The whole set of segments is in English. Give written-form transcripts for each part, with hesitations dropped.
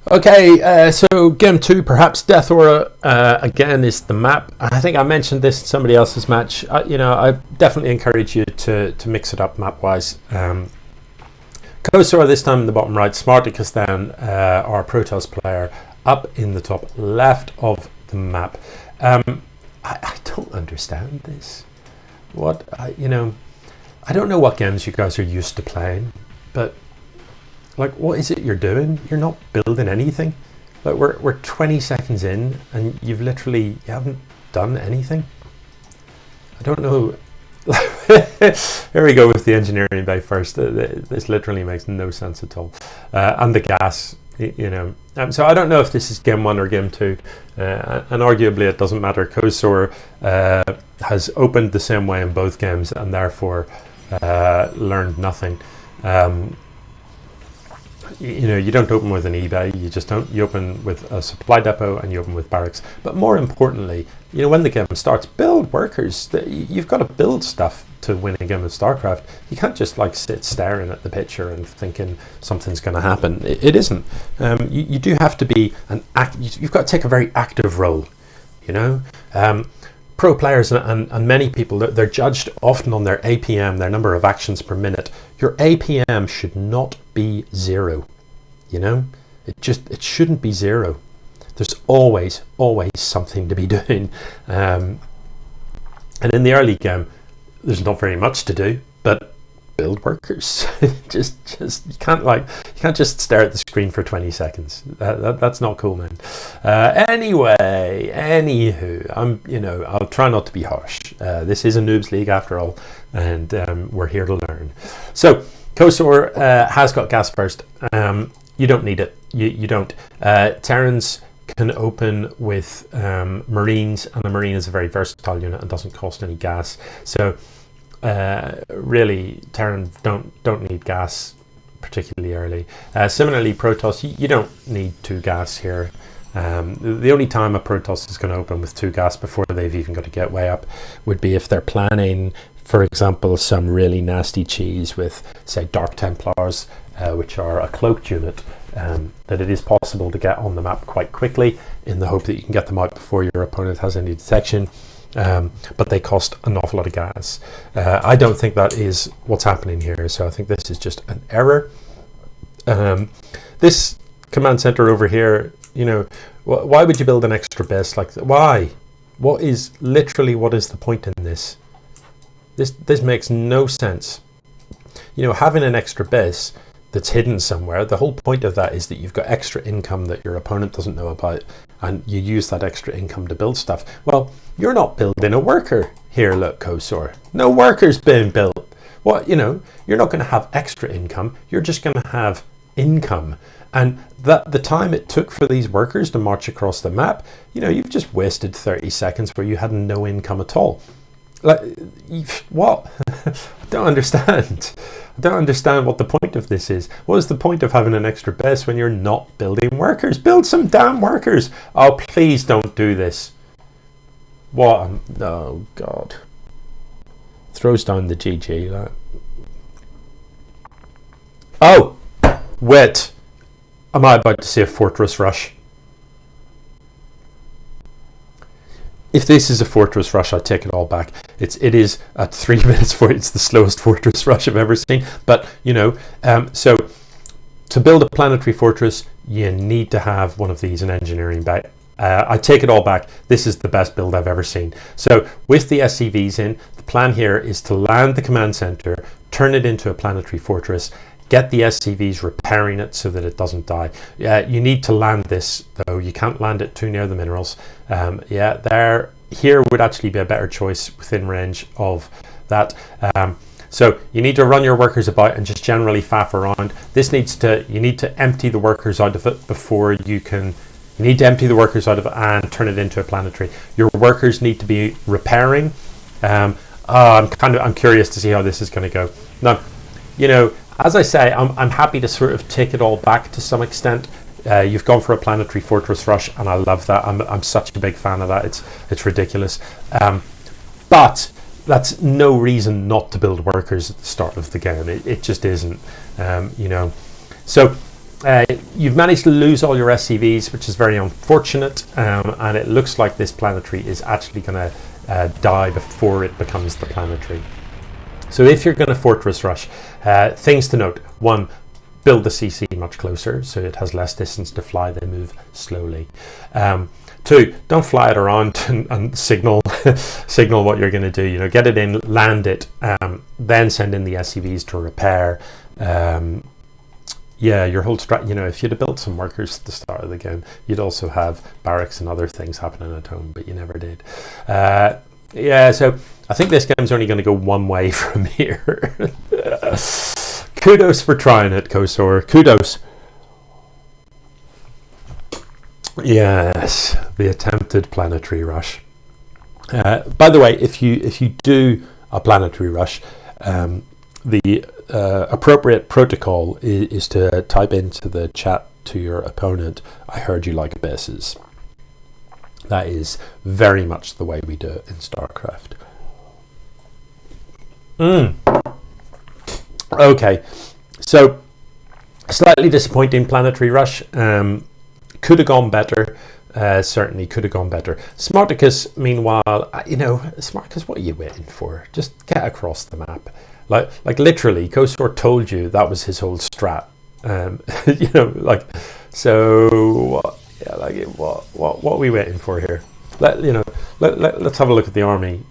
Okay, so game 2, perhaps Death Aura again is the map. I think I mentioned this in somebody else's match. I definitely encourage you to mix it up map-wise. Cosaur this time in the bottom right, Smarticus then, our Protoss player, up in the top left of the map. I don't understand this. I don't know what games you guys are used to playing, but like, what is it you're doing? You're not building anything. Like, we're 20 seconds in and you haven't done anything. I don't know. Here we go with the engineering bay first. This literally makes no sense at all. And the gas, so I don't know if this is game 1 or game 2, and arguably it doesn't matter. Cosaur has opened the same way in both games and therefore learned nothing. You don't open with an eBay, you open with a supply depot and you open with barracks. But more importantly, when the game starts, build workers. You've got to build stuff to win a game of StarCraft. You can't just sit staring at the picture and thinking something's going to happen. It isn't. You do have to be you've got to take a very active role, Pro players and many people, they're judged often on their APM, their number of actions per minute. Your APM should not be 0. It shouldn't be 0. There's always something to be doing. And in the early game, there's not very much to do, but build workers. just you can't just stare at the screen for 20 seconds. That's not cool, man. Anywho, I'll try not to be harsh. This is a noobs league after all, and we're here to learn. So Cosaur has got gas first. You don't need it. You don't. Terrans can open with Marines, and a Marine is a very versatile unit and doesn't cost any gas. So really, Terran don't need gas particularly early. Similarly, Protoss, you don't need 2 gas here. The only time a Protoss is going to open with 2 gas before they've even got to get way up would be if they're planning, for example, some really nasty cheese with, say, Dark Templars, which are a cloaked unit, that it is possible to get on the map quite quickly in the hope that you can get them out before your opponent has any detection. But they cost an awful lot of gas. I don't think that is what's happening here, so I think this is just an error. This command center over here, why would you build an extra base why? What is the point in this? This makes no sense. Having an extra base that's hidden somewhere, the whole point of that is that you've got extra income that your opponent doesn't know about, and you use that extra income to build stuff. Well, you're not building a worker here, look, Cosaur. No workers being built. What, you're not going to have extra income, you're just going to have income. And that the time it took for these workers to march across the map, you've just wasted 30 seconds where you had no income at all. What? I don't understand. I don't understand what the point of this is. What is the point of having an extra base when you're not building workers? Build some damn workers. Oh, please don't do this. What? Oh, God. Throws down the GG. Oh! Wait. Am I about to see a fortress rush? If this is a fortress rush, I take it all back. It is at 3 minutes for it's the slowest fortress rush I've ever seen. But so to build a planetary fortress, you need to have one of these in engineering bay. I take it all back. This is the best build I've ever seen. So with the SCVs in, the plan here is to land the command center, turn it into a planetary fortress, get the SCVs repairing it so that it doesn't die. You need to land this, though. You can't land it too near the minerals. Here would actually be a better choice within range of that. So you need to run your workers about and just generally faff around. You need to empty the workers out of it before you can. You need to empty the workers out of it and turn it into a planetary. Your workers need to be repairing. I'm curious to see how this is going to go. Now, as I say, I'm happy to sort of take it all back to some extent. You've gone for a planetary fortress rush, and I love that. I'm such a big fan of that. It's ridiculous. But that's no reason not to build workers at the start of the game. It just isn't. So You've managed to lose all your SCVs, which is very unfortunate, and it looks like this planetary is actually going to die before it becomes the planetary. So if you're going to fortress rush, things to note: 1, build the CC much closer so it has less distance to fly. They move slowly. 2, don't fly it around and signal signal what you're going to do. Get it in, land it, then send in the SCVs to repair. Your whole if you'd have built some workers at the start of the game, you'd also have barracks and other things happening at home, but you never did. So I think this game's only going to go one way from here. Kudos for trying it, Cosaur. Kudos. Yes, the attempted planetary rush. By the way, if you do a planetary rush, the appropriate protocol is to type into the chat to your opponent, "I heard you like bases." That is very much the way we do it in StarCraft. Okay, so slightly disappointing planetary rush. Could have gone better. Certainly could have gone better. Smarticus, meanwhile, Smarticus, what are you waiting for? Just get across the map. Like literally, Cosaur told you that was his whole strat. What are we waiting for here? Let's have a look at the army.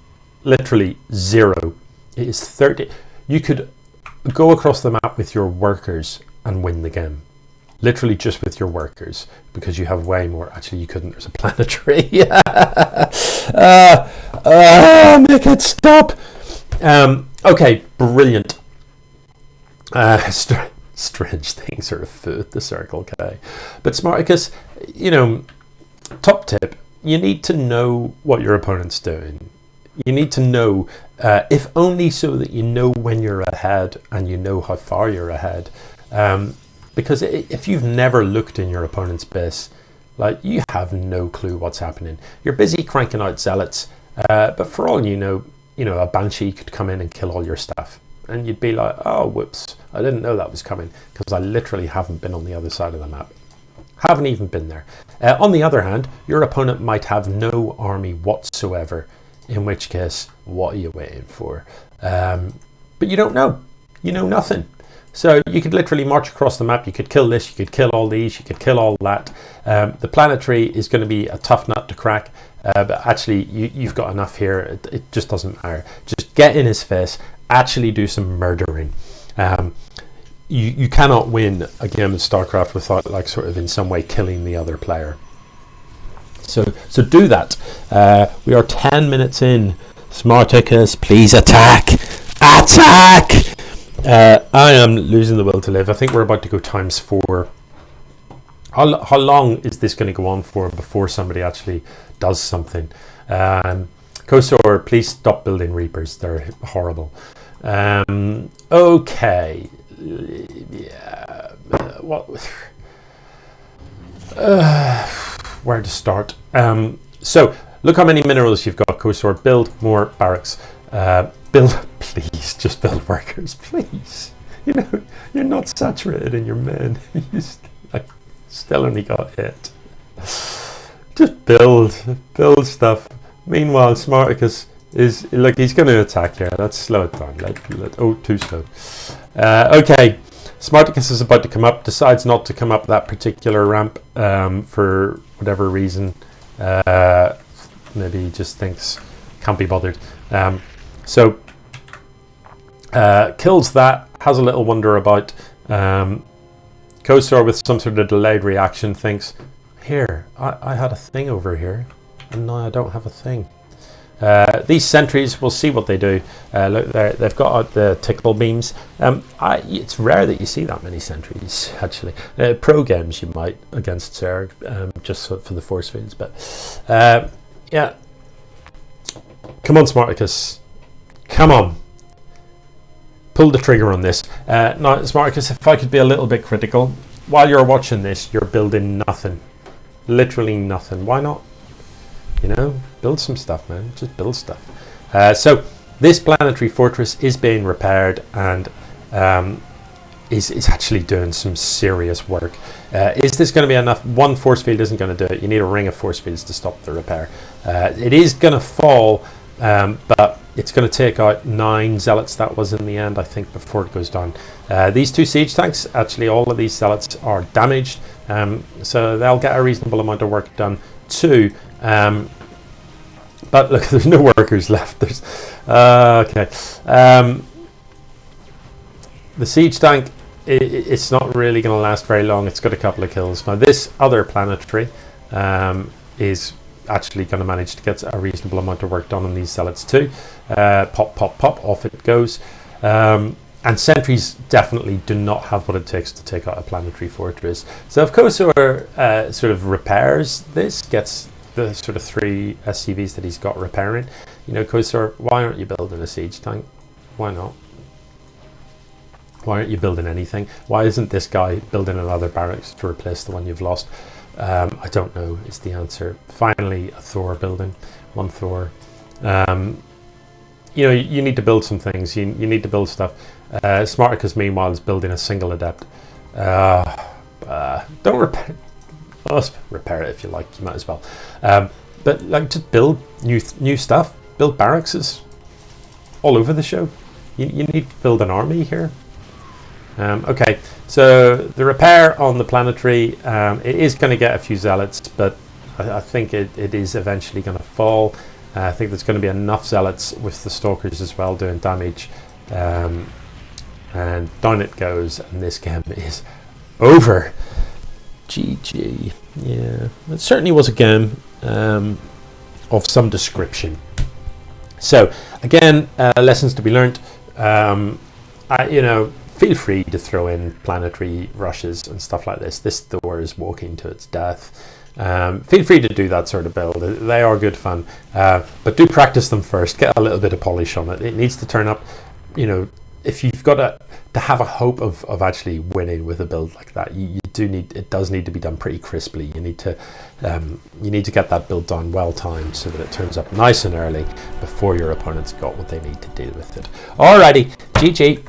Literally 0. It is 30. You could go across the map with your workers and win the game. Literally just with your workers, because you have way more. Actually, you couldn't. There's a planetary. Make it stop. Okay, brilliant. Strange things are afoot, the Circle K. But Smarticus, top tip, you need to know what your opponent's doing. You need to know, if only so that you know when you're ahead and you know how far you're ahead. Because if you've never looked in your opponent's base, you have no clue what's happening. You're busy cranking out zealots, but for all you know, a Banshee could come in and kill all your stuff. And you'd be like, oh, whoops, I didn't know that was coming, because I literally haven't been on the other side of the map. Haven't even been there. On the other hand, your opponent might have no army whatsoever, in which case, what are you waiting for? But you don't know. You know nothing. So you could literally march across the map. You could kill this, you could kill all these, you could kill all that. The planetary is going to be a tough nut to crack, but actually you've got enough here. It just doesn't matter. Just get in his face, actually do some murdering. You cannot win a game of StarCraft without sort of in some way killing the other player. So do that. We are 10 minutes in. Smarticus, please attack! Attack! I am losing the will to live. I think we're about to go ×4. How long is this going to go on for before somebody actually does something? Cosaur, please stop building Reapers. They're horrible. Okay. Where to start? So, look how many minerals you've got, Cosaur. Build more barracks. Please, just build workers, please. You're not saturated in your men. You still only got hit. Just build stuff. Meanwhile, Smarticus is he's going to attack here. Let's slow it down. Too slow. Okay, Smarticus is about to come up. Decides not to come up that particular ramp for whatever reason. Maybe he just thinks can't be bothered. So kills that, has a little wonder about. Cosaur with some sort of delayed reaction thinks, here, I had a thing over here, and now I don't have a thing. These sentries, we'll see what they do. Look, they've got out the tickle beams. It's rare that you see that many sentries, actually. Pro games you might, against Zerg, just for the force fields, but yeah. Come on, Smarticus. Come on. Pull the trigger on this. Now, Smarticus, if I could be a little bit critical, while you're watching this, you're building nothing. Literally nothing. Why not? Build some stuff, man. Just build stuff. So, this planetary fortress is being repaired, and is actually doing some serious work. Is this going to be enough? One force field isn't going to do it. You need a ring of force fields to stop the repair. It is going to fall, but it's going to take out 9 zealots. That was in the end, I think, before it goes down. These 2 siege tanks, actually all of these zealots are damaged, so they'll get a reasonable amount of work done too. But look, there's no workers left. There's okay. The siege tank, it's not really going to last very long. It's got a couple of kills. Now this other planetary is actually going to manage to get a reasonable amount of work done on these zealots too. Pop, pop, pop, off it goes. And sentries definitely do not have what it takes to take out a planetary fortress. So if Cosaur sort of repairs this, gets the sort of 3 SCVs that he's got repairing, you know, Cosaur, why aren't you building a siege tank? Why not? Why aren't you building anything? Why isn't this guy building another barracks to replace the one you've lost? I don't know is the answer. Finally, a Thor building. 1 Thor. You know, you need to build some things. You need to build stuff. Smarticus, meanwhile, is building a single adept. Don't repair. Well, repair it if you like. You might as well. But like, just build new stuff. Build barracks all over the show. You need to build an army here. Okay, so the repair on the planetary, it is going to get a few zealots, but I think it is eventually going to fall. I think there's going to be enough zealots with the stalkers as well doing damage, and down it goes, and this game is over. GG. Yeah, it certainly was a game of some description. So again, lessons to be learnt. You know, feel free to throw in planetary rushes and stuff like this. This Thor is walking to its death. Feel free to do that sort of build. They are good fun, but do practice them first. Get a little bit of polish on it. It needs to turn up. You know, if you've got to have a hope of actually winning with a build like that, you do need. It does need to be done pretty crisply. You need to get that build done well timed so that it turns up nice and early before your opponent's got what they need to deal with it. Alrighty, GG.